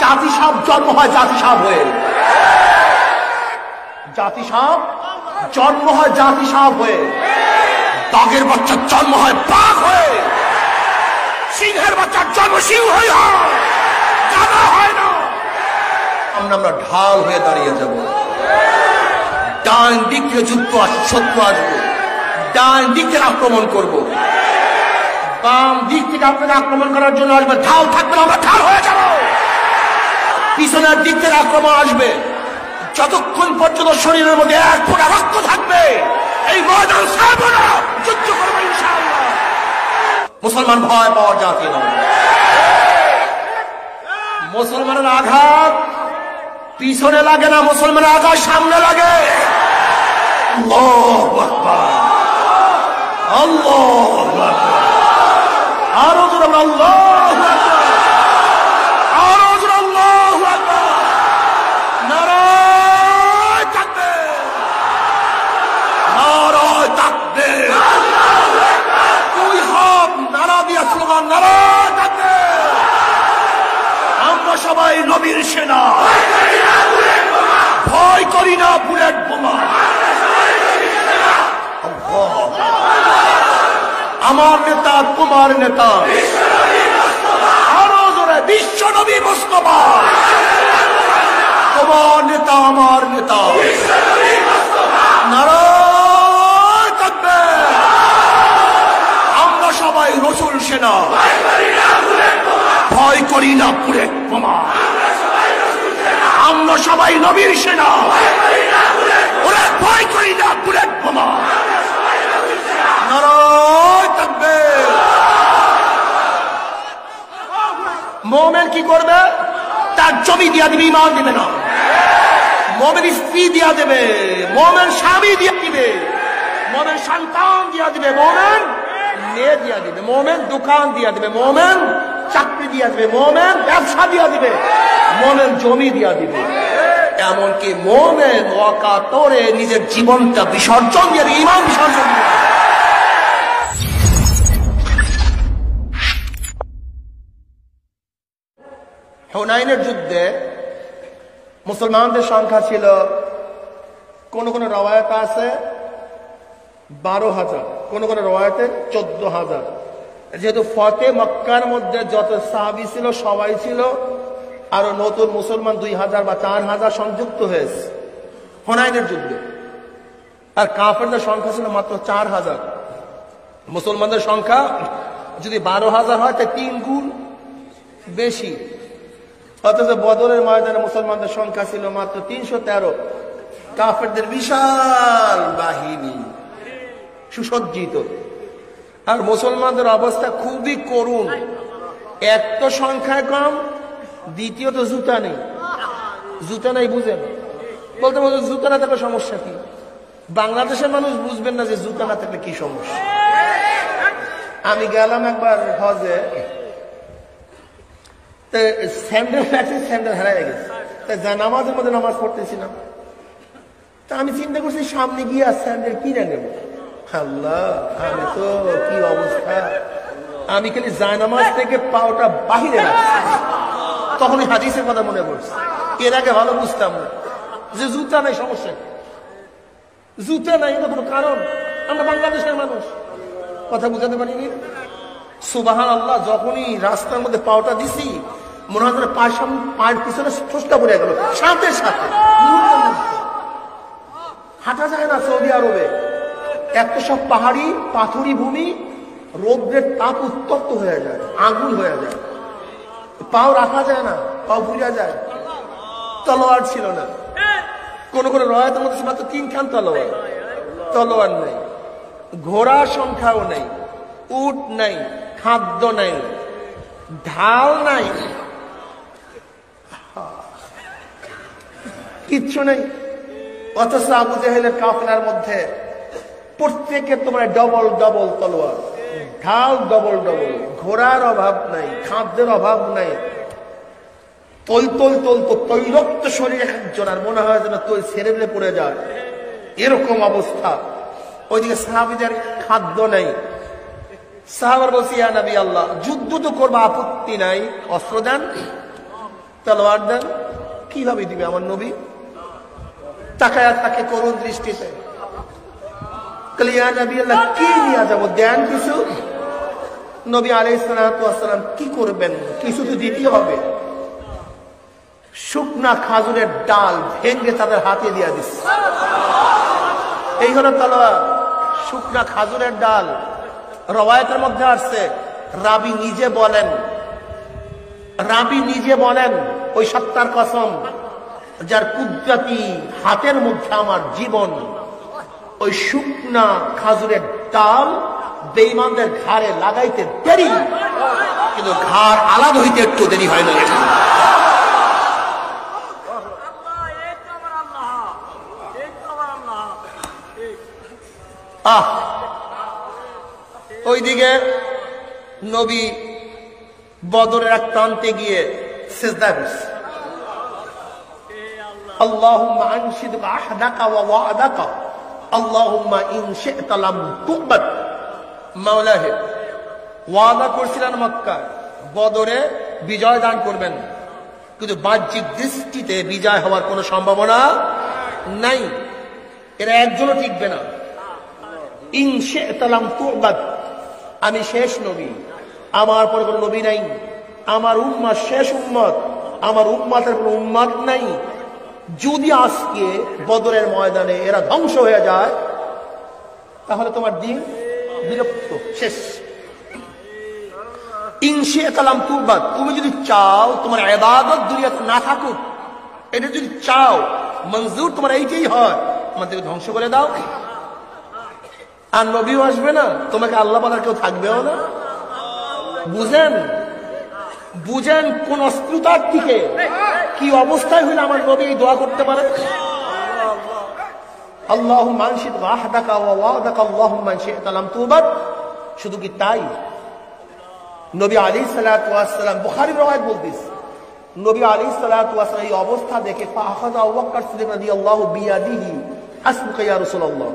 জাতি সাপ জন্ম হয় জাতি সাপ হয়ে, জাতি সাপ জন্ম হয় জাতি সাপ হয়ে, বাঘের বাচ্চার জন্ম হয় বাঘ হয়ে, সিংহের বাচ্চার জন্ম সিংহ হয়, জানা হয় না। আমরা ঢাল হয়ে দাঁড়িয়ে যাব। ডান দিক থেকে যুদ্ধ আসবে, শত্রু আসবে, ডান দিক থেকে আক্রমণ করব, বাম দিক থেকে আপনাকে আক্রমণ করার জন্য আসবে, ঢাল থাকবে না, আমরা ঢাল হয়ে যাব। পিছনের দিক থেকে আক্রমণ আসবে, যতক্ষণ পর্যন্ত শরীরের মধ্যে এক ফোঁটা রক্ত থাকবে এই ময়দান ছাড়বো না, যুদ্ধ করবো ইনশাআল্লাহ। মুসলমান ভয় পাওয়ার জাতি নয়। মুসলমানের আঘাত পিছনে লাগে না, মুসলমানের আঘাত সামনে লাগে। আল্লাহু আকবার, আল্লাহু আকবার, আরো জোরে আল্লাহু আকবার, আরো জোরে আল্লাহু আকবার। নারায়ে তাকবীর, নারায়ে তাকবীর, আল্লাহু আকবার। দুই হাত নারা দিয়া স্লোগান, নারায়ে তাকবীর। আমরা সবাই নবীর সেনা, ভয় করি না বুলেট বোমা। আমার নেতা তোমার নেতা, আরো জোরে বিশ্ব নবী মুস্তাফা। তোমার নেতা আমার নেতা, নারায়ে তাকবীর। আমরা সবাই রাসূল সেনা, ভয় করি না বুলেট বোমা। আমরা সবাই নবীর সেনা, ওরা ভয় করি না বুলেট বোমা। নারায়ে তাকবীর। মুমিন কি করবে? তার জমি দিয়া দিবে, ঈমান দিবে না। মুমিন স্ত্রী দিয়া দেবে, মুমিন স্বামী দিয়া দিবে, মুমিন সন্তান দিয়া দিবে, মুমিন মেয়ে দিয়া দিবে, মুমিন দোকান দিয়া দিবে, মুমিন চাকরি দিয়া দিবে, মুমিন ব্যবসা দিয়া দিবে, মুমিন জমি দিয়া দিবে। এমনকি মুমিন ওয়াকাতরে নিজের জীবনটা বিসর্জন দিয়ে ঈমান বিসর্জন দিয়ে। হুনাইনের যুদ্ধে মুসলমানদের সংখ্যা ছিল, কোন কোন রওয়ায়াত আছে 12,000, কোন কোন রওয়ায়াতে 14,000। যেহেতু ফতে মক্কার মধ্যে যত সাহাবী ছিল সবাই ছিল, আরো নতুন মুসলমান 2,000 বা 4,000 সংযুক্ত হয়েছে হুনাইনের যুদ্ধে। আর কাফেরদের সংখ্যা ছিল মাত্র 4,000। মুসলমানদের সংখ্যা যদি 12,000 হয় তাই 3 গুণ বেশি। অথচ বদরের ময়দানে মুসলমানদের সংখ্যা ছিল মাত্র 313। কাফেরদের বিশাল বাহিনী, সুসজ্জিত। আর মুসলমানদের অবস্থা খুবই করুণ। এক তো সংখ্যায় কম, দ্বিতীয়ত জুতা নেই। জুতা নেই বুঝেন, বলতে বলতে জুতা না থাকলে সমস্যা কি? বাংলাদেশের মানুষ বুঝবেন না যে জুতা না থাকলে কি সমস্যা। আমি গেলাম একবার হজে, স্যান্ডেল আছে, স্যান্ডেল হারাই গেছে। তাই নামাজের মধ্যে নামাজ পড়তেছিলাম, তা আমি চিন্তা করছি সামনে গিয়ে আর স্যান্ডেল কিনে নেব। আল্লাহ, আমি তো কি অবস্থা! আমি খালি জায়নামাজ থেকে পাওটা বাহিরে রাখছি। তখন হাদিসের কথা মনে পড়ছে। এর আগে ভালো বুঝতাম না যে জুতা নাই, সমস্যা জুতা নাই এটা কোনো কারণ। আমরা বাংলাদেশের মানুষ, কথা বুঝাতে পারিনি। সুবহানাল্লাহ, যখনই রাস্তার মধ্যে পাওটা দিছি মনে হয় পায়ের পিছনে ঠোসকা পড়ে গেল, সাথে সাথে হাঁটা যায় না। সৌদি আরবে একটা সব পাহাড়ি পাথুরি ভূমি, রৌদ্রের তাপ উত্তপ্ত হয়ে যায়, আগুন হয়ে যায়, পাও রাখা যায় না, পাও পুড়িয়া যায়। তলোয়ার ছিল না, কোন কোন রয়াতের মধ্যে মাত্র 3 খান তলোয়ার। তলোয়ার নেই, ঘোড়ার সংখ্যাও নেই, উট নাই, খাদ্য নাই, ঢাল নাই, কিচ্ছু নেই। অথচ আবু জেহেলের কাফেলার মধ্যে প্রত্যেকে তোমার ডবল ডবল তলোয়ার, ঢাল ডবল ডবল, ঘোড়ার অভাব নাই, খাদ্যের অভাব নাই। তৈলক্ত শরীর একজন, আর মনে হয় যেন তৈল ছেড়ে দিলে পড়ে যায়, এরকম অবস্থা। ওইদিকে সাহাবীদের খাদ্য নেই। সাহাবার বলছি, ইয়া নবী আল্লাহ, যুদ্ধ তো করবো, আপত্তি নাই, অস্ত্র দেন। তলোয়ার দেন। কিভাবে দিবে আমার নবী? তাকায়া থাকে করুণ দৃষ্টিতে। নবী আল্লাহ কি নিয়ে যাবো, দেন কিছু। নবী আলাইহিস সালাতু ওয়াস সালাম কি করবেন, কিছু তো দিতে হবে। শুকনা খাজুরের ডাল ভেঙে তাদের হাতে দিয়ে দিচ্ছে। এই হলো তলোয়ার, শুকনা খাজুরের ডাল। রওয়ায়াতের মধ্যে আসছে, রাবি নিজে বলেন ওই সত্তার কসম যার কুদরতি হাতের মধ্যে আমার জীবন, ওই শুকনা খাজুরের ডাল বেঈমানদের ঘাড়ে লাগাইতে দেরি, কিন্তু ঘাড় আলাদা হইতে একটু দেরি হয় না। ওইদিকে নবী বদরের এক প্রান্তে গিয়ে সিজদায় বসে, আল্লাহুম্মা আনশিদুকা আহদাকা ওয়া ওয়াদাকা আল্লাহুম্মা ইন শি'তা লাম তুকবাত। মাওলা হে, ওয়াদা করছিলেন মক্কা বদরে বিজয় দান করবেন, কিন্তু বাহ্যিক দৃষ্টিতে বিজয় হওয়ার কোনো সম্ভাবনা নাই। এরা একজনও টিকবে না। ইন শি'তা লাম তুকবাত, আমি শেষ নবী, আমার পরে কোনো নবী নাই, আমার উম্মত শেষ উম্মত, আমার উম্মতের কোনো উম্মত নাই। যদি আজকে বদরের ময়দানে এরা ধ্বংস হয়ে যায়, তাহলে তোমার দিন বিরক্ত, শেষ। ইনশিআতালাম তুবাদ, তুমি যদি চাও তোমার ইবাদত দুনিয়াতে না থাকুক, এটা যদি চাও মঞ্জুর তোমার এইটাই হয়, আমাদেরকে ধ্বংস করে দাও। আর নবীও আসবে না, তোমাকে আল্লাহ বলার কেউ থাকবেও না। বুঝেন কোন অস্ত্রতার থেকে কি অবস্থায় হইলে আমার নবী এই দোয়া করতে পারে। আল্লাহুম্মা আনশিদ আহদাকা ওয়া ওয়াদাকা আল্লাহুম্মা ইন শি'তা লাম তুবাদ। শুধু কি তাই, নবী আলাইহিস সালাতু ওয়াস সালাম, বুখারীর রওয়ায়াত বলতেছে, নবী আলাইহিস সালাতু ওয়াস সালাম এই অবস্থা দেখে ফাআখাযা আবু বকর সিদ্দিক রাদিয়াল্লাহু বিয়াদিহি হাসবুকা ইয়া রাসূলুল্লাহ।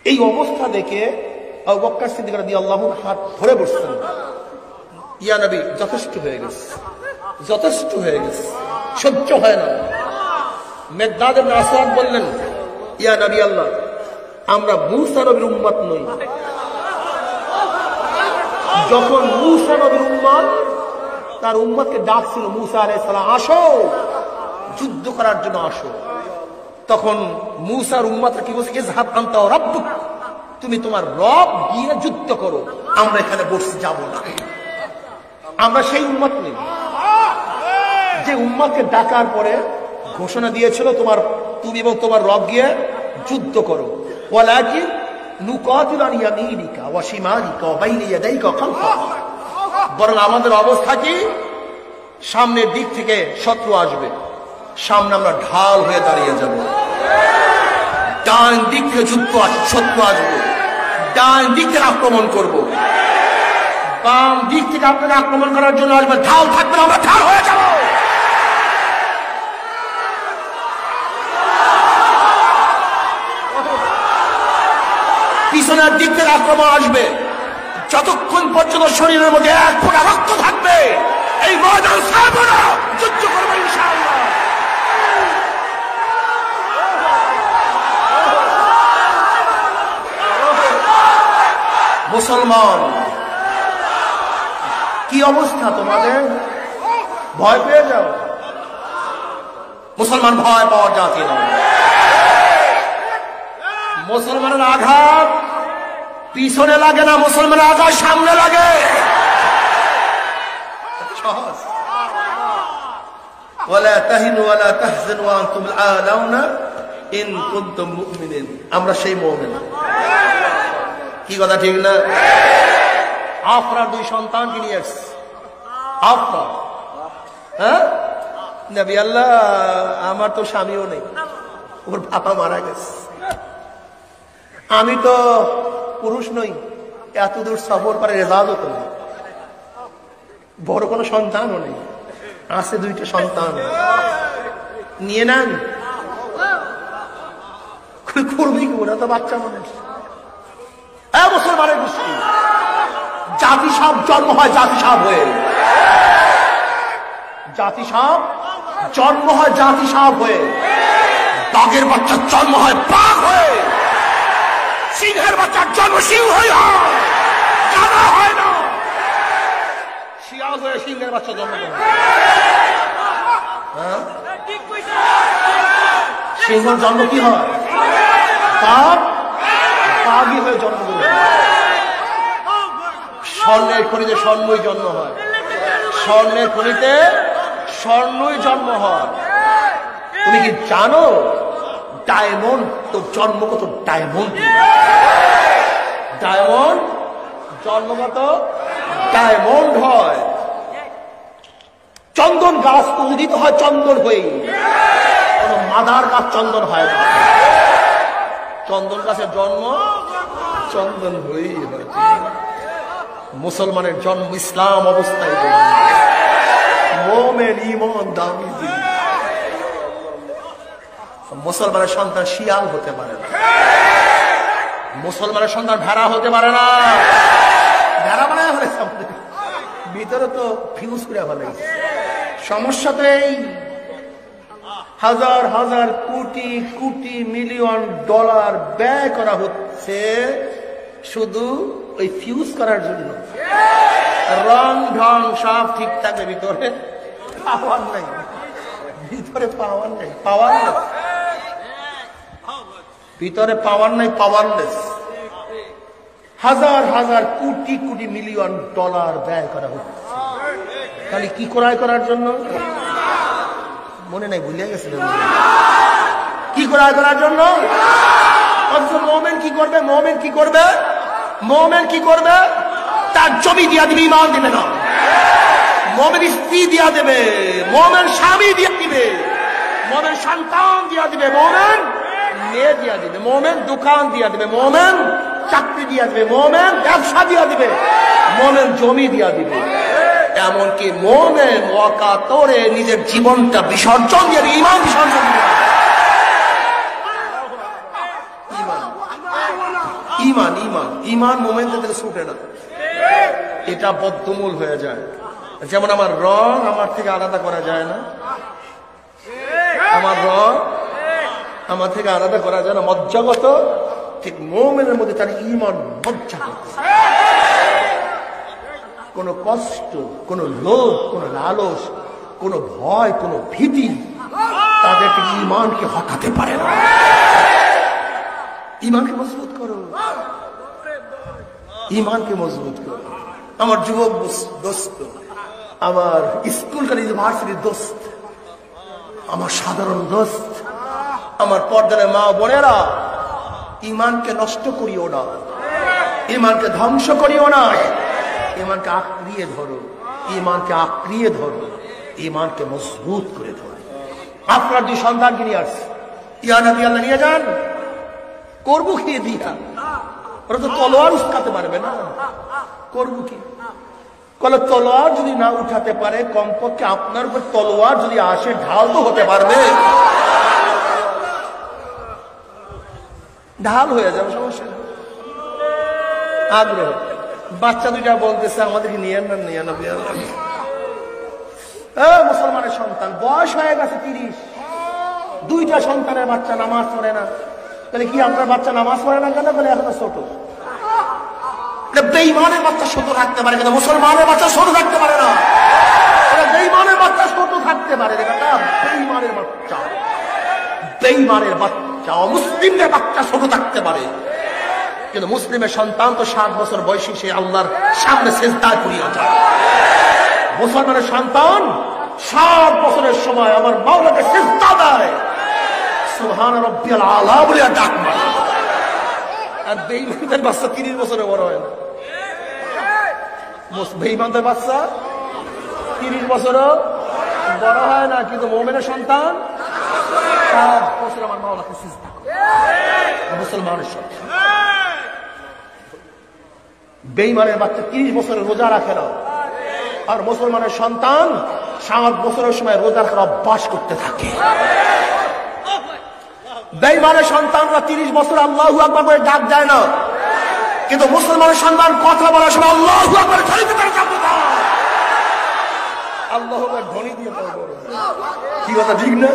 এই অবস্থা দেখে আবু বকর সিদ্দিক রাদিয়াল্লাহু হাত ধরে বসছেন, ইয়া নবী যথেষ্ট হয়ে গেছে, যথেষ্ট হয়ে গেছে, সহ্য হয় না। মিকদাদ ইবনে আসওয়াদ বললেন, ইয়া নবী আল্লাহ, আমরা মূসা নবীর উম্মত নই। যখন মূসা নবীর উম্মত তার উম্মতকে ডাকছিল, মূসা আলাইহিস সালাম আসো যুদ্ধ করার জন্য আসো, তখন মূসার উম্মতরা কি বলছে, ইযহাব আনতা ওয়া রাব্বুক, তুমি তোমার রব গিয়ে যুদ্ধ করো, আমরা এখানে বসে যাব না। আমরা সেই উম্মত নেই যে উম্মতকে ডাকার পরে ঘোষণা দিয়েছিল তুমি এবং তোমার রব গিয়ে যুদ্ধ করো। ওয়ালাকিন নুকাতিলু আন ইয়ামিনিকা ওয়া শিমালিকা ওয়া বাইনা ইয়াদাইকা ওয়া খালফাকা, বরং আমাদের অবস্থা কি, সামনের দিক থেকে শত্রু আসবে, সামনে আমরা ঢাল হয়ে দাঁড়িয়ে যাব। ডান দিক থেকে শত্রু আসবে, ডান দিক থেকে আক্রমণ করব, বাম দিক থেকে আপনাকে আক্রমণ করার জন্য আসবে, ঢাল থাকবে, আমরা ঢাল হয়ে যাব। পিছনের দিক থেকে আক্রমণ আসবে, যতক্ষণ পর্যন্ত শরীরের মধ্যে এক ফোঁটা রক্ত থাকবে এই ময়দান ছাড়বো না, যুদ্ধ করবো ইনশাআল্লাহ। মুসলমান, কি অবস্থা তোমাদের? ভয় পেয়ে যাও? মুসলমান ভয় পাওয়ার জাতি নয়। মুসলমানের আঘাত পিছনে লাগে না, মুসলমানের আঘাত সামনে লাগে। সহজ। ওয়ালা তাহিনু ওয়ালা তাহজানু ওয়া আনতুম আ'লাউনা ইন কুনতুম মুমিনিন, আমরা সেই মুমিন। কি কথা ঠিক না? আফরার 2 সন্তানকে নিয়ে আসছে। আফরা, হ্যাঁ নবী আল্লাহ, আমার তো স্বামীও নেই, ওর বাবা মারা গেছে, আমি তো পুরুষ নই, এত দূর সফর করে রেজাল্টও তো নেই, বড় কোনো সন্তানও নেই, আছে 2টা সন্তান, নিয়ে নেন। করবি কি, ওরা তো বাচ্চা মানুষ। মুসলমানের গোষ্ঠী, জাতি সাপ জন্ম হয় জাতি সাপ হয়ে। জাতি সাপ জন্ম হয় জাতি সাপ হয়ে, বাঘের বাচ্চার জন্ম হয় বাঘ হয়ে, সিংহের বাচ্চার জন্ম সিংহ হয়, জানা হয় না। শিয়াল হয়ে সিংহের বাচ্চা জন্ম হয়, সিংহের জন্ম কি হয়? বাঘ, বাঘই হয়ে জন্ম করে। স্বর্ণের খনিতে স্বর্ণই জন্ম হয়, স্বর্ণের খনিতে স্বর্ণই জন্ম হয়। তুমি কি জানো ডায়মন্ড তো জন্মগত ডায়মন্ড, ডায়মন্ড জন্মগত ডায়মন্ড হয়। চন্দন গাছ তো উদিত হয় চন্দন হয়ে, কোন মাদার গাছ চন্দন হয় না। চন্দন গাছের জন্ম চন্দন হয়েই হয়। মুসলমানের জন্ম ইসলাম অবস্থায়, মোমেন ইমান দামি দিন। মুসলমানের সন্তান শিয়াল হতে পারে না, মুসলমানের সন্তান ভেড়া হতে পারে না। ভেড়া বানায় ফেলেছে আমাদের ভিতরে, তো ফিউজ করে ফেলেছে। সমস্যা তো এই, হাজার হাজার কোটি কোটি মিলিয়ন ডলার ব্যয় করা হচ্ছে শুধু ওই ফিউজ করার জন্য। রং ঢং সব ঠিক থাকে, ভিতরে পাওয়ার নাই, ভিতরে পাওয়ার নেই, পাওয়ারলেস, ভিতরে পাওয়ার নাই, পাওয়ারলেস। হাজার হাজার কোটি কোটি মিলিয়ন ডলার ব্যয় করা হচ্ছে খালি কি ক্রয় করার জন্য? মনে নাই, ভুলে গেছে কি ক্রয় করার জন্য। মোমেন কি করবে? মোমেন কি করবে? মোমেন কি করবে? তার জমি দিয়া দিবে, ইমান দিবে না। মোমেন স্ত্রী দিয়া দেবে, মোমেন স্বামী দিয়া দিবে, মোমেন সন্তান দিয়া দিবে, মোমেন মেয়ে দিয়া দিবে, মোমেন দোকান দিয়া দিবে, মোমেন চাকরি দিয়া দিবে, মোমেন ব্যবসা দিয়া দিবে, মোমেন জমি দিয়া দিবে। এমনকি মোমেন ওয়াকাতরে নিজের জীবনটা বিসর্জন দিয়ে ইমান বিসর্জন দিয়ে। ইমান ইমান ইমান মোমেনদের থেকে ছুটে না, এটা বদ্ধমূল হয়ে যায়। যেমন আমার রং আমার থেকে আলাদা করা যায় না, আমার রং আমার থেকে আলাদা করা যায় না, মজ্জাগত। ঠিক মোমেনের মধ্যে তার ইমান মজ্জাগত। কোন কষ্ট, কোন লোভ, কোন লালস, কোন ভয়, কোন ভীতি তাদেরকে ইমানকে হটাতে পারে না। ইমানকে মজবুত করো, ইমানকে মজবুত করো। আমার যুবক দোস্ত, আমার স্কুলকার ইউনিভার্সিটির দোস্ত, আমার সাধারণ দোস্ত, আমার পর্দার মা বোনেরা, ইমানকে নষ্ট করিও না, ইমানকে ধ্বংস করিও না। ইমানকে আঁকড়িয়ে ধরো, ইমানকে আঁকড়িয়ে ধরো, ইমানকে মজবুত করে ধরো। আপনার দুই সন্তানকে নিয়ে আসছে, ইয়া নবী আল্লাহ নিয়ে যান, করবো কি দিয়া? ওরা তো তলোয়ার উঠাতে পারবে না, করবো কি? কলে তলোয়ার যদি না উঠাতে পারে, কমপক্ষে আপনার উপর তলোয়ার যদি আসে, ঢাল তো হতে পারবে, ঢাল হয়ে যাবে, সমস্যা। আগ্রহ বাচ্চা দুইটা বলতেছে আমাদেরকে নিয়ে না, নিয়ে না। মুসলমানের সন্তান বয়স হয়ে গেছে 30, দুইটা সন্তানের বাচ্চা নামাজ পড়ে না। তাহলে কি আপনার বাচ্চা নামাজ পড়ে না কেন? বলে এখন ছোট। বেঈমানের বাচ্চা ছোট থাকতে পারে, কিন্তু মুসলমানের বাচ্চা ছোট থাকতে পারে না। বেঈমানের বাচ্চা ছোট থাকতে পারে, বেঈমানের বাচ্চা, বেঈমানের বাচ্চা, অমুসলিমদের বাচ্চা ছোট থাকতে পারে, কিন্তু মুসলিমের সন্তান তো 7 বছর বয়সী, সে আল্লাহর সামনে সিজদা করিয়া যায়। মুসলমানের সন্তান 7 বছরের সময় আমার মাওলাকে সিজদা দেয়, সুবহান রাব্বিয়াল আলা বলে ডাক মারে। আর বেঈমানদের বাচ্চা 30 বছরে বড় হয় না। বেঈমানদের বাচ্চা 30 বছরও বড় হয় না, কিন্তু মুমিনের সন্তান 7 বছর আমার মাওলাকে সিজদা করে। মুসলমানের সন্তান, বেঈমানের বাচ্চা 30 বছরের রোজা রাখে না, আর মুসলমানের সন্তান 7 বছরের সময় রোজা রাখার অভ্যাস করতে থাকে। বেঈমানের সন্তানরা 30 বছর আল্লাহু আকবার করে ডাক দেয় না, কিন্তু মুসলমানের সন্তান কথা বলার সময় আল্লাহু আকবার খালি করে ডাক দেয়। আল্লাহ ধ্বনি দিয়ে কি কথা ঠিক না?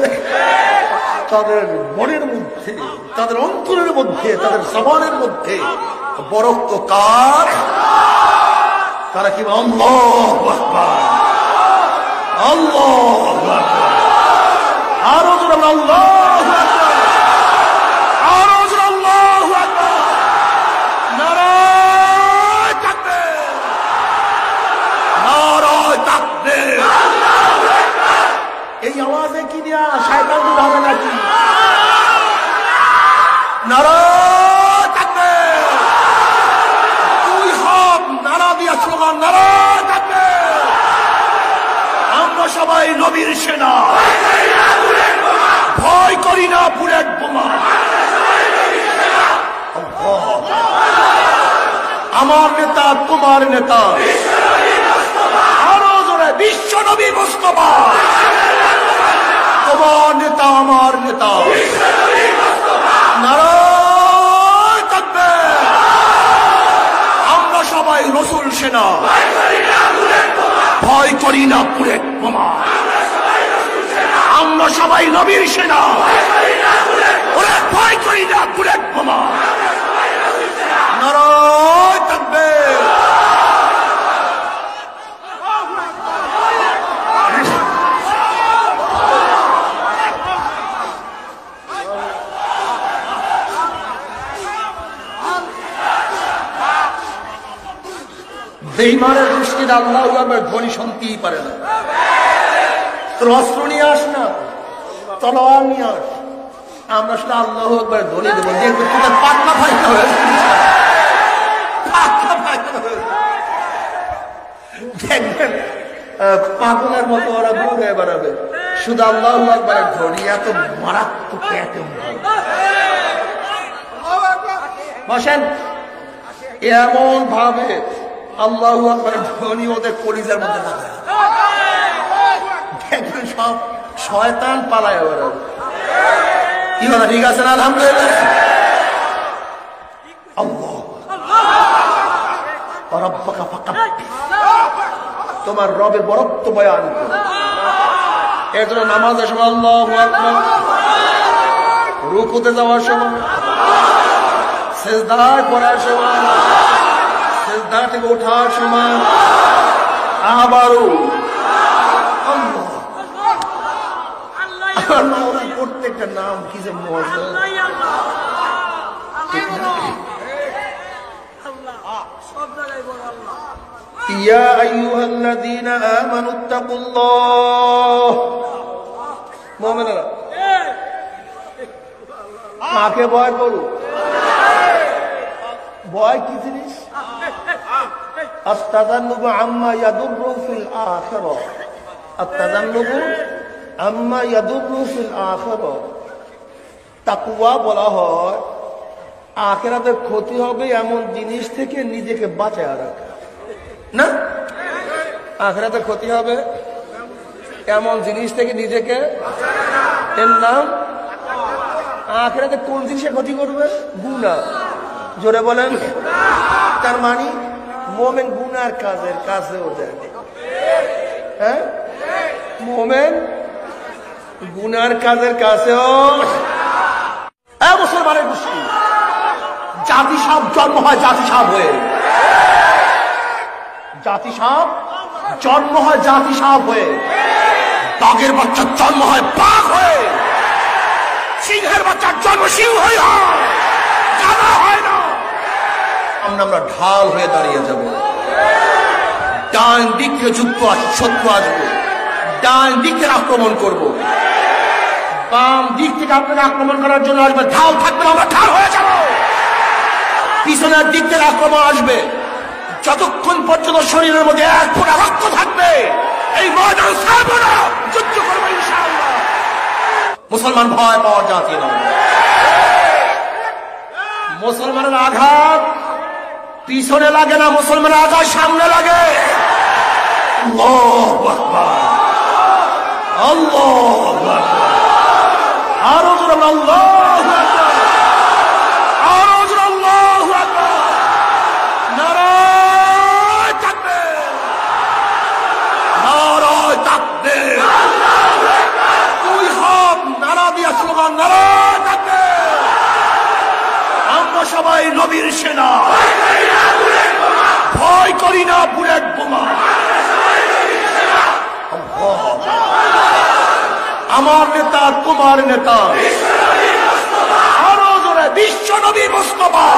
তাদের মনের মধ্যে, তাদের অন্তরের মধ্যে, তাদের জবানের মধ্যে বরক্ত কার? তারা কি আল্লাহু আকবার, আল্লাহু আকবার, আরো জোরে আল্লাহু আকবার, আরো জোরে আল্লাহু আকবার, নারায়ে তাকবীর, নারায়ে তাকবীর। এই আওয়াজে কি দিয়া শয়তান দূর হবে নাকি? নারায়ে তাকবীর, তুই সব নারা দিয়া স্লোগান, নারায়ে তাকবীর। আমরা সবাই নবীর সেনা, ভয় করি না বুলেট বোমা। আমার নেতা তোমার নেতা, আরো জোরে বিশ্ব নবী মুস্তাফা। তোমার নেতা আমার নেতা, নারায়ে তাকবীর। আমরা সবাই রসুল সেনা, ভয় করি না বুলেট বোমা। আমরা সবাই নবীর সেনা, ওরা ভয় করি না বুলেট বোমা। নারায়ে তাকবীর। বেঈমানের দৃষ্টিতে আল্লাহু আকবার ধ্বনি শুনতেই পারে না। তোর অস্ত্র নিয়ে আস না, তলোয়ার নিয়ে আস, আমরা শুধু আল্লাহু আকবার ধ্বনি দেবো। দেখবে তোদের পাতলা ফাইটা হয়েছে, দেখবেন পাগলের মতো ওরা দৌড়ে বেড়াবে, শুধু আল্লাহু আকবারের ধ্বনি এত মারাত্মক। বসেন, এমন ভাবে আল্লাহু আকবারের ধ্বনি ওদের কলিজার মধ্যে থাকে, দেখবেন সব শয়তান পালায় বেড়াবে। কি কথা ঠিক আছে না? আলহামদুলিল্লাহ। আল্লাহ রাব্বাকা ফাকাব্বির, তোমার রবের বরত্ব বয়ান করো। এর জন্য নামাজের সময় আল্লাহু আকবার, রুকুতে যাওয়ার সময়, সিজদায় পড়ার সময়, সিজদা থেকে ওঠার সময়, আবারও আল্লাহ। আমার মাওলার প্রত্যেকটা নাম কি যে মজা। ইয়া আইয়ুহাল্লাযীনা আমানুত্তাকুল্লাহ। মুমিনেরা কাকে ভয় করো? ভয় কি জিনিস? আস্তাযান্নুবু আম্মা ইয়াদুররু ফিল আখিরাহ, আস্তাযান্নুবু আম্মা ইয়াদুররু ফিল আখিরাহ। তাকওয়া বলা হয় আখিরাতে ক্ষতি হবে এমন জিনিস থেকে নিজেকে বাঁচায় রাখা। না, আখিরাতে ক্ষতি হবে এমন জিনিস থেকে নিজেকে, এর নাম আখিরাতে। কোন জিনিসে ক্ষতি করবে? গুনাহ। জোরে বলেন। তার মানে মোমেন গুনার কাজের কাছেও যায়। হ্যাঁ, মোমেন গুনার কাজের কাছেও। মুসলমানের গোষ্ঠী, জাতি সাপ জন্ম হয় জাতি সাপ হয়ে, জাতি সাপ জন্ম হয় জাতি সাপ হয়ে, বাঘের বাচ্চার জন্ম হয় বাঘ হয়ে, সিংহের বাচ্চার জন্ম সিংহ হয়, জানা হয় না। আমরা ঢাল হয়ে দাঁড়িয়ে যাব। ডান দিক থেকে যুদ্ধ আসবে, শত্রু আসবে, ডান দিক থেকে আক্রমণ করব, বাম দিক থেকে আপনারা আক্রমণ করার জন্য আসবে, ঢাল থাকবে, আমরা ঢাল হয়ে যাব। পিছনের দিক থেকে আক্রমণ আসবে, যতক্ষণ পর্যন্ত শরীরের মধ্যে এক ফোঁটা রক্ত থাকবে এই ময়দান ছাড়বো না, যুদ্ধ করবো ইনশাআল্লাহ। মুসলমান ভয় পাওয়ার জাতি নয়। মুসলমানের আঘাত পিছনে লাগে না, মুসলমানের আঘাত সামনে লাগে। আল্লাহু আকবার, আল্লাহু আকবার, আরো জোরে আল্লাহু আকবার, আরো জোরে আল্লাহু আকবার, নারায়ে তাকবীর, নারায়ে তাকবীর। নবীর সেনা, ভয় করি না বুলেট বোমা। আমার নেতা তোমার নেতা, আরো জোরে বিশ্ব নবী মুস্তাফা।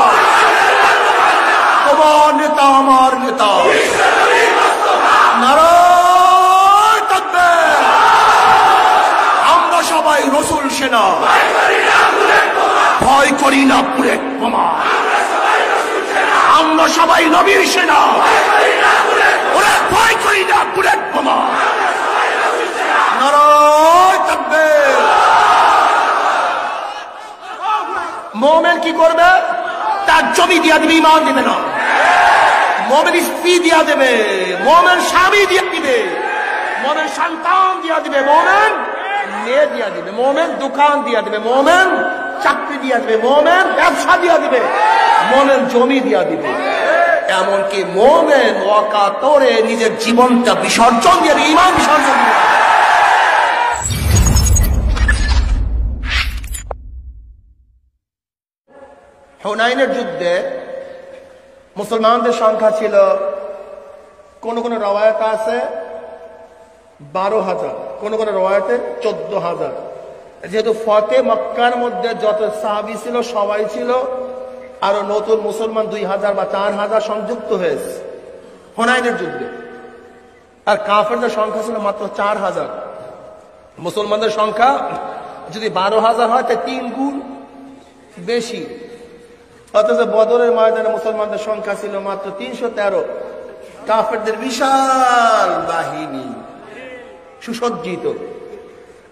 তোমার নেতা আমার নেতা, নারায়ে তাকবীর। আমরা সবাই রসুল সেনা, ভয় করি না বুলেট বোমা। আমরা সবাই নবীর সেনা, ওরা ভয় করি না বুলেট বোমা। নারায়ে তাকবীর। মুমিন কি করবে? তার জমি দিয়া দিবে, ঈমান দিবে না। মুমিন স্ত্রী দিয়া দেবে, মুমিন স্বামী দিয়া দিবে, মুমিন সন্তান দিয়া দিবে, মুমিন মেয়ে দিয়া দিবে, মুমিন দোকান দিয়া দিবে, মুমিন চাকরি দিয়া দিবে, মুমিন ব্যবসা দিয়া দিবে, মুমিন জমি দিয়া দিবে। এমনকি মুমিন ওয়াকাতরে নিজের জীবনটা বিসর্জন দিয়ে ঈমান বিসর্জন দিয়ে। হুনাইনের যুদ্ধে মুসলমানদের সংখ্যা ছিল, কোন কোন রওয়ায়াত আছে 12,000, কোন কোন রওয়ায়াতে 14,000। যেহেতু ফতে মক্কার মধ্যে যত সাহাবী ছিল সবাই ছিল, আরো নতুন মুসলমান 2,000 বা 4,000 সংযুক্ত হয়েছে হুনাইনের যুদ্ধে। আর কাফেরদের সংখ্যা ছিল মাত্র 4,000। মুসলমানদের সংখ্যা যদি 12,000 হয় তাই 3 গুণ বেশি। অথচ বদরের ময়দানে মুসলমানদের সংখ্যা ছিল মাত্র 313। কাফেরদের বিশাল বাহিনী, সুসজ্জিত।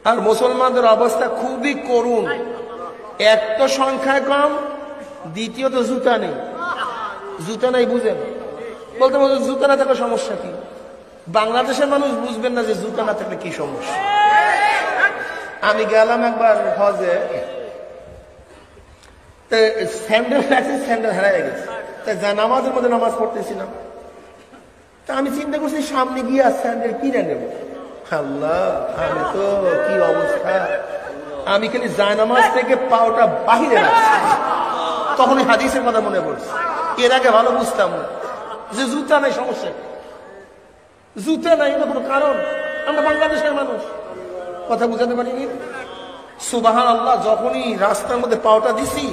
আর মুসলমানদের অবস্থা খুবই করুণ। এক তো সংখ্যায় কম, দ্বিতীয়ত জুতা নেই। জুতা নাই বুঝেন? বলতে বলতে জুতা না থাকলে সমস্যা কি? বাংলাদেশের মানুষ বুঝবেন না যে জুতা না থাকলে কি সমস্যা। আমি গেলাম একবার হজে, স্যান্ডেল আছে, স্যান্ডেল হারাই গেছে। তাই নামাজের মধ্যে নামাজ পড়তেছিলাম, তা আমি চিন্তা করছি সামনে গিয়ে আর স্যান্ডেল কিনে নেব। আল্লাহ, আমি তো কি অবস্থা! আমি খালি জায়নামাজ থেকে পাওটা বাহিরে রাখছি। তখন হাদিসের কথা মনে পড়ছে। এর আগে ভালো বুঝতাম না যে জুতা নাই, সমস্যা জুতা নাই এটা কোনো কারণ। আমরা বাংলাদেশের মানুষ, কথা বুঝাতে পারিনি। সুবহানাল্লাহ, যখনই রাস্তার মধ্যে পাওটা দিছি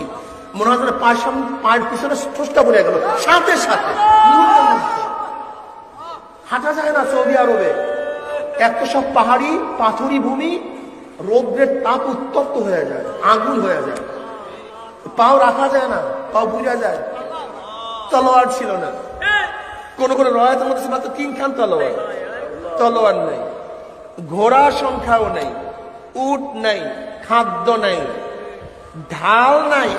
মনে হয় পায়ের পিছনে ঠোসটা পড়ে গেল, সাথে সাথে হাঁটা যায় না। সৌদি আরবে এত সব পাহাড়ি পাথুরি ভূমি, রৌদ্রের তাপ উত্তপ্ত হয়ে যায়, আগুন হয়ে যায়, পাও রাখা যায় না, পাও বুঝা যায়। তলোয়ার ছিল না, কোন কোন রয়াতের মধ্যে মাত্র 3 খান তলোয়ার। তলোয়ার নেই, ঘোড়ার সংখ্যাও নেই, উট নাই, খাদ্য নাই, ঢাল নাই,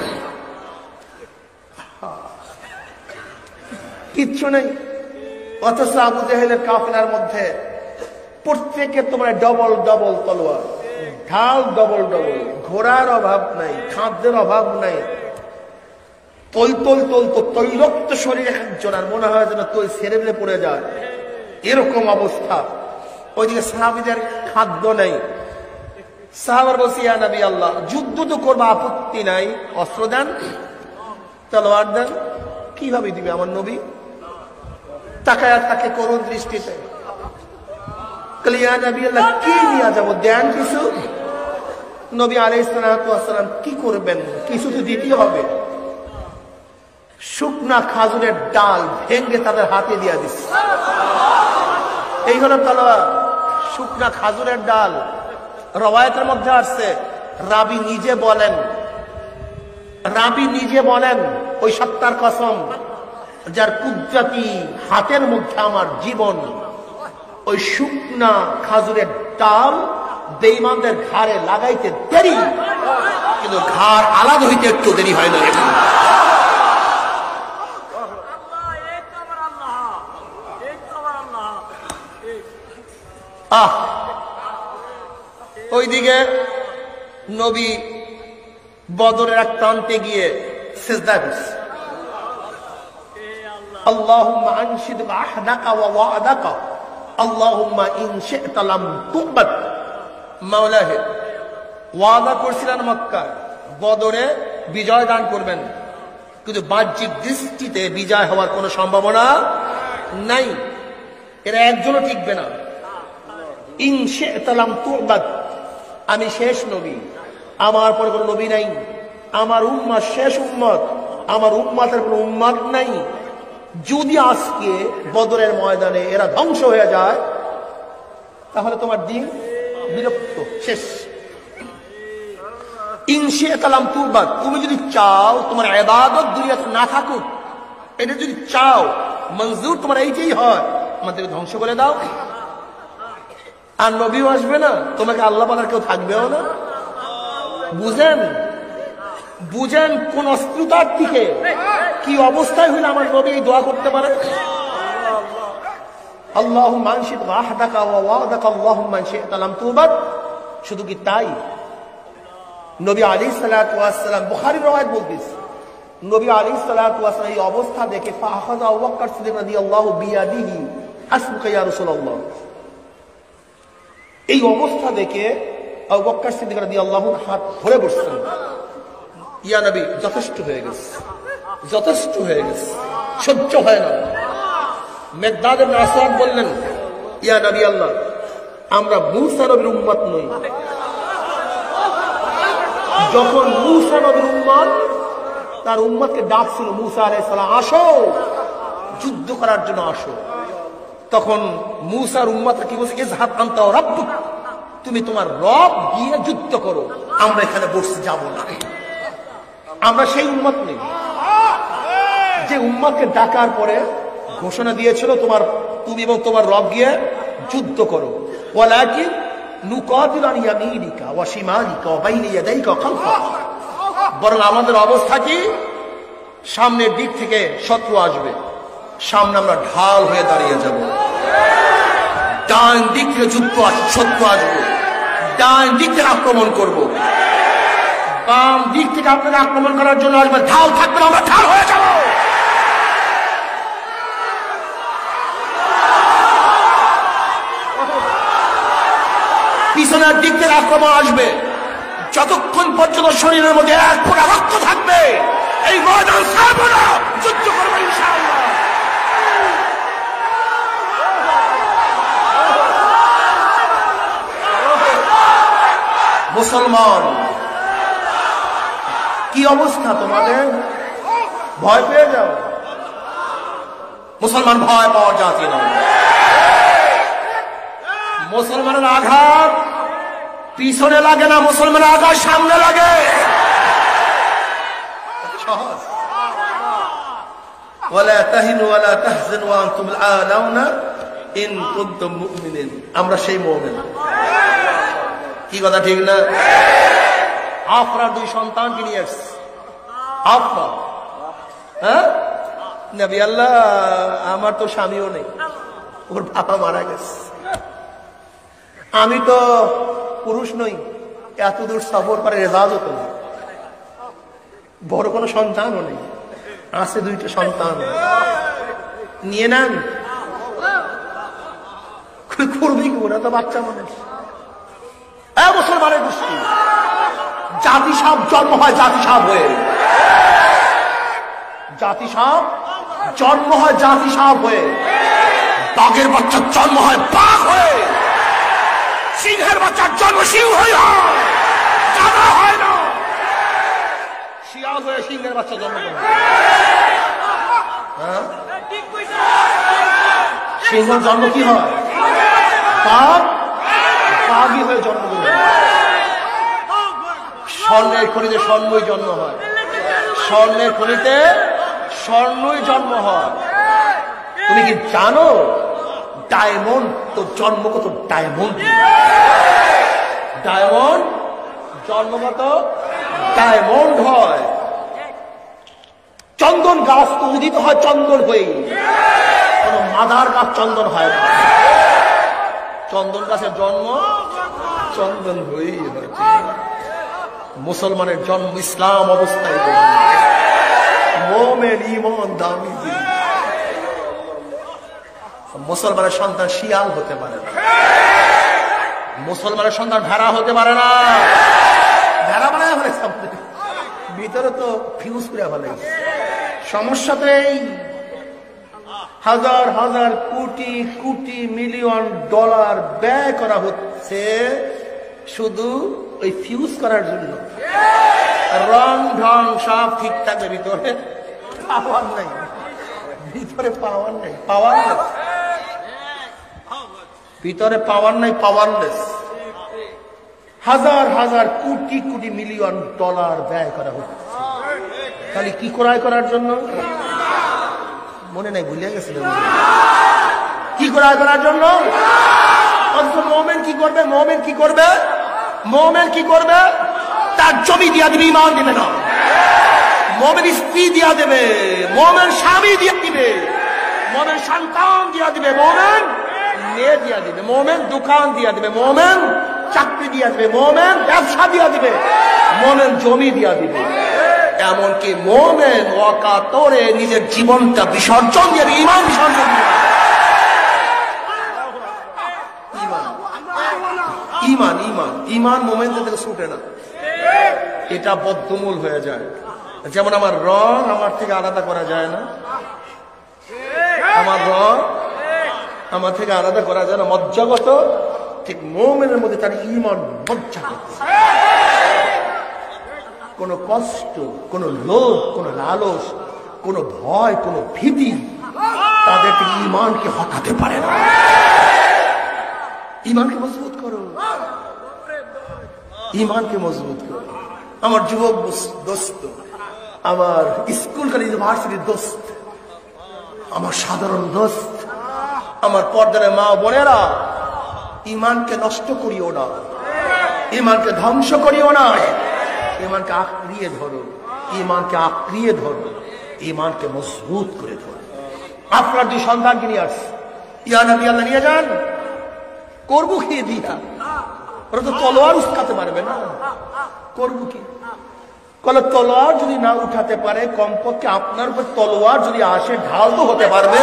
কিচ্ছু নেই। অথচ আবু জাহেলের কাফেলার মধ্যে প্রত্যেকে তোমার ডবল ডবল তলোয়ার, ঢাল ডবল ডবল, ঘোড়ার অভাব নাই, খাদ্যের অভাব নাই। তৈলক্ত শরীর একজন, আর মনে হয় যেন তৈল সেরেবলে পড়ে যায়, এরকম অবস্থা। ওইদিকে সাহাবীদের খাদ্য নেই। সাহাবার বলছি, ইয়া নবী আল্লাহ, যুদ্ধ তো করবো, আপত্তি নাই, অস্ত্র দেন, তলোয়ার দেন। কিভাবে দিবে আমার নবী? তাকায় তাকে করুণ দৃষ্টিতে। ইয়া নবী আল্লাহ, কি নিয়ে যাবো, দেন কিছু। নবী আলাইহিস সালাতু ওয়াস সালাম কি করবেন? কিছু তো দিতে হবে। শুকনা খাজুরের ডাল ভেঙে তাদের হাতে দিয়ে দিচ্ছে। এই হলো তলোয়ার, শুকনা খাজুরের ডাল। রওয়ায়াতের মধ্যে আসছে, রাবি নিজে বলেন ওই সত্তার কসম যার কুদরতি হাতের মধ্যে আমার জীবন, ওই শুকনা খাজুরের ডাল বেঈমানদের ঘাড়ে লাগাইতে দেরি, কিন্তু ঘাড় আলাদা হইতে একটু দেরি হয় না। ওইদিকে নবী বদরের এক প্রান্তে গিয়ে সিজদা করছে। আল্লাহুম্মা আনশিদ আহদাকা ওয়া ওয়াদাকা আল্লাহুম্মা ইন শি'তা লাম তুকবাত। মাওলা হে, ওয়াদা করছিলেন মক্কায় বদরে বিজয় দান করবেন, কিন্তু বাহ্যিক দৃষ্টিতে বিজয় হওয়ার কোনো সম্ভাবনা নাই। এরা একজনও টিকবে না। ইন শি'তা লাম তু'বাদ, আমি শেষ নবী, আমার পরে কোনো নবী নাই, আমার উম্মত শেষ উম্মত, আমার উম্মতের কোনো উম্মত নাই। যদি আজকে বদরের ময়দানে এরা ধ্বংস হয়ে যায় তাহলে তোমার দিন বিরক্ত, শেষ। ইন শি'তা লাম তু'বাদ, তুমি যদি চাও তোমার ইবাদত দুনিয়াতে না থাকুক, এটা যদি চাও, মঞ্জুর তোমার এইটাই হয়, আমাদেরকে ধ্বংস করে দাও। আর নবীও আসবে না, তোমাকে আল্লাহ বলার কেউ থাকবেও না। বুঝেন বুঝেন কোন অস্ত্রতার থেকে কি অবস্থায় হইলে আমার নবী এই দোয়া করতে পারে। আল্লাহুম্মা আনশিদ ওয়াহদাকা ওয়া ওয়াদাকা আল্লাহুম্মা আনশি'তা লাম তু'বাদ। শুধু কি তাই, নবী আলাইহিস সালাতু ওয়াস সালাম, বুখারীর রওয়ায়াত বলতেছে, নবী আলাইহিস সালাতু ওয়াস সালাম এই অবস্থা দেখে ফাআখাযা আবু বকর সিদ্দিক রাদিয়াল্লাহু বিয়াদিহি হাসবুকা ইয়া রাসূলুল্লাহ, এই অবস্থা দেখে আবু বকর সিদ্দিক রাদিয়াল্লাহু হাত ধরে বসছেন, ইয়া নবী যথেষ্ট হয়ে গেছে, যথেষ্ট হয়ে গেছে, সহ্য হয় না। মিকদাদ ইবনে আসওয়াদ বললেন, ইয়া নবী আল্লাহ, আমরা মূসা নবীর উম্মত নই। যখন মূসা নবীর উম্মত তার উম্মতকে ডাকছিল, মূসা আলাইহিস সালাম আসো যুদ্ধ করার জন্য আসো, তখন মূসার উম্মতরা কি বলছে, ইযহাব আনতা ওয়া রাব্বুক, তুমি তোমার রব গিয়ে যুদ্ধ করো, আমরা এখানে বসে যাব না। আমরা সেই উম্মত নেই যে উম্মতকে ডাকার পরে ঘোষণা দিয়েছিল তুমি এবং তোমার রব গিয়ে যুদ্ধ করো। ওয়ালাকিন নুকাতিলু আন ইয়ামিনিকা ওয়া শিমালিকা ওয়া বাইনা ইয়াদাইকা ওয়া খালফাক, বরং আমাদের অবস্থা কি, সামনের দিক থেকে শত্রু আসবে, সামনে আমরা ঢাল হয়ে দাঁড়িয়ে যাব। ডান দিক থেকে শত্রু আসবে, ডান দিক থেকে আক্রমণ করব, বাম দিক থেকে আপনাকে আক্রমণ করার জন্য আসবে, ঢাল থাকবে না, আমরা ঢাল হয়ে যাব। পিছনের দিক থেকে আক্রমণ আসবে, যতক্ষণ পর্যন্ত শরীরের মধ্যে এক ফোঁটা রক্ত থাকবে এই ময়দান ছাড়বো না, যুদ্ধ করবো ইনশাআল্লাহ। মুসলমান, কি অবস্থা তোমাদের? ভয় পেয়ে যাও? মুসলমান ভয় পাওয়ার জাতি নয়। মুসলমানের আঘাত পিছনে লাগে না, মুসলমানের আঘাত সামনে লাগে। সহজ। ওয়ালা তাহিনু ওয়ালা তাহজানু ওয়া আনতুমুল আ'লাউনা ইন কুনতুম মুমিনিন, আমরা সেই মুমিন। কি কথা ঠিক না? আফরা 2 সন্তানকে নিয়ে আসছে। আফরা, হ্যাঁ নবী আল্লাহ, আমার তো স্বামীও নেই, ওর বাবা মারা গেছে, আমি তো পুরুষ নই, এত দূর সফর করে রেজাল্ট নেই, বড় কোনো সন্তানও নেই, আছে 2টা সন্তান, নিয়ে নেন। করবি কি, ওরা তো বাচ্চা মানুষ। মুসলমানের দৃষ্টি, জাতি সাপ জন্ম হয় জাতি সাপ হয়ে, জাতি সাপ জন্ম হয় জাতি সাপ হয়ে, বাঘের বাচ্চার জন্ম হয় বাঘ হয়ে, সিংহের বাচ্চার জন্ম সিংহ হয়ে জানা হয় না, শিয়াল হয়ে সিংহের বাচ্চা জন্ম হয়। সিংহের জন্ম কি হয়? বাঘ, বাঘই হয়ে জন্মগ্রহণ। স্বর্ণের খনিতে স্বর্ণই জন্ম হয়, স্বর্ণের খনিতে স্বর্ণই জন্ম হয়। তুমি কি জানো ডায়মন্ড তো জন্মগত ডায়মন্ড, ডায়মন্ড জন্মগত ডায়মন্ড হয়। চন্দন গাছ তো উদিত হয় চন্দন হয়ে, কোন মাদার গাছ চন্দন হয় না, চন্দন গাছের জন্ম চন্দন হয়েই হয়। মুসলমানের জন্ম ইসলাম অবস্থায়, মোমেন ঈমান দামি দিন। মুসলমানের সন্তান শিয়াল হতে পারে না, মুসলমানের সন্তান ভেড়া হতে পারে না। ভেড়া বানায় ফেলেছে ভিতরে, তো ফিউজ করে ফেলেছে। সমস্যা তো এই হাজার হাজার কোটি কোটি মিলিয়ন ডলার ব্যয় করা হচ্ছে শুধু ওই ফিউজ করার জন্য। রং ঢং সব ঠিক থাকবে, ভিতরে পাওয়ার নাই, ভিতরে পাওয়ার নাই, পাওয়ারলেস, ভিতরে পাওয়ার নাই, পাওয়ারলেস। হাজার হাজার কোটি কোটি মিলিয়ন ডলার ব্যয় করা হচ্ছে খালি কি ক্রয় করার জন্য? মনে নাই, ভুলে গেছিল কি ক্রয় করার জন্য। মোমেন কি করবে? মোমেন কি করবে? মোমেন কি করবে? তার জমি দিয়া দিবে, ইমান দিবে না। মোমেন স্ত্রী দিয়া দেবে, মোমেন স্বামী দিয়া দিবে, মোমেন সন্তান দিয়া দিবে, মোমেন মেয়ে দিয়া দিবে, মোমেন দোকান দিয়া দিবে, মোমেন চাকরি দিয়া দিবে, মোমেন ব্যবসা দিয়া দিবে, মোমেন জমি দিয়া দিবে। এমনকি মোমেন ওয়াকাতরে নিজের জীবনটা বিসর্জন দিয়ে ইমান বিসর্জন দিয়ে ইমান ইমান ইমান মোমেনদের থেকে ছুটে না, এটা বদ্ধমূল হয়ে যায়। যেমন আমার রং আমার থেকে আলাদা করা যায় না, আমার রং আমার থেকে আলাদা করা যায় না, মজ্জাগত। ঠিক মোমেনের মধ্যে তার ইমান মজ্জাগত। কোনো কষ্ট, কোনো লোভ, কোনো লালস, কোনো ভয়, কোনো ভীতি তাদের ইমানকে হটাতে পারে না। ইমানকে মজবুত করো, ইমানকে মজবুত করো। আমার যুবক দোস্ত, আমার স্কুল ইউনিভার্সিটির দোস্ত, আমার সাধারণ দোস্ত, আমার পর্দার মা বোনেরা, ইমানকে নষ্ট করিও না, ইমানকে ধ্বংস করিও না। ইমানকে আঁকড়িয়ে ধরো, ইমানকে আঁকড়িয়ে ধরো, ইমানকে মজবুত করে ধরো। আপনার দুই সন্তানকে নিয়ে আসছে, ইয়া নবী আল্লাহ নিয়ে যান, করবো কি দিয়া? ওরা তো তলোয়ার উস্কাতে পারবে না, করবো কি? কলে তলোয়ার যদি না উঠাতে পারে, কমপক্ষে আপনার উপর তলোয়ার যদি আসে, ঢাল তো হতে পারবে,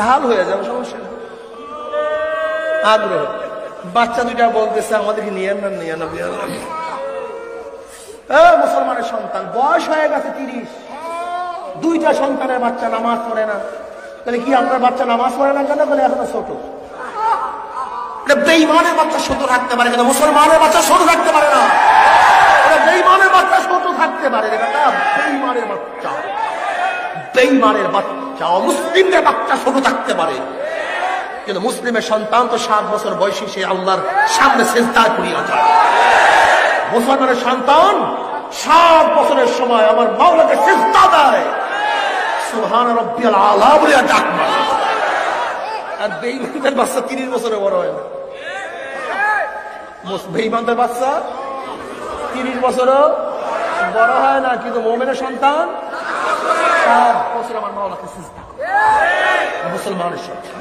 ঢাল হয়ে যাবে, সমস্যা নেই। আগ্রহ বাচ্চা দুইটা বলতেছে আমাদেরকে নিয়ে না, নিয়ে না, মুসলমানের সন্তান বয়স হয়ে গেছে 30, দুইটা সন্তানের বাচ্চা নামাজ পড়ে না। তাহলে কি আপনার বাচ্চা নামাজ পড়ে না কেন? বলে এখনো ছোট। বেঈমানের বাচ্চা ছোট থাকতে পারে কিন্তু মুসলমানের বাচ্চা ছোট থাকতে পারে না। বেঈমানের বাচ্চা ছোট থাকতে পারে, বেঈমানের বাচ্চা, বেঈমানের বাচ্চা, মুসলিমদের বাচ্চা ছোট থাকতে পারে, কিন্তু মুসলিমের সন্তান তো 7 বছর বয়সী সে আল্লাহর সামনে সিজদা করিয়া যায়। মুসলমানের সন্তান 7 বছরের সময় আমার মাওলাকে সিজদা দেয়, সুবহান রাব্বিয়াল আলা বলে ডাক মারে। আর বেঈমানদের বাচ্চা 30 বছরে বড় হয় না। বেঈমানদের বাচ্চা 30 বছরও বড় হয় না, কিন্তু মুমিনের সন্তান 7 বছর আমার মাওলাকে সিজদা করে, মুসলমানের সন্তান।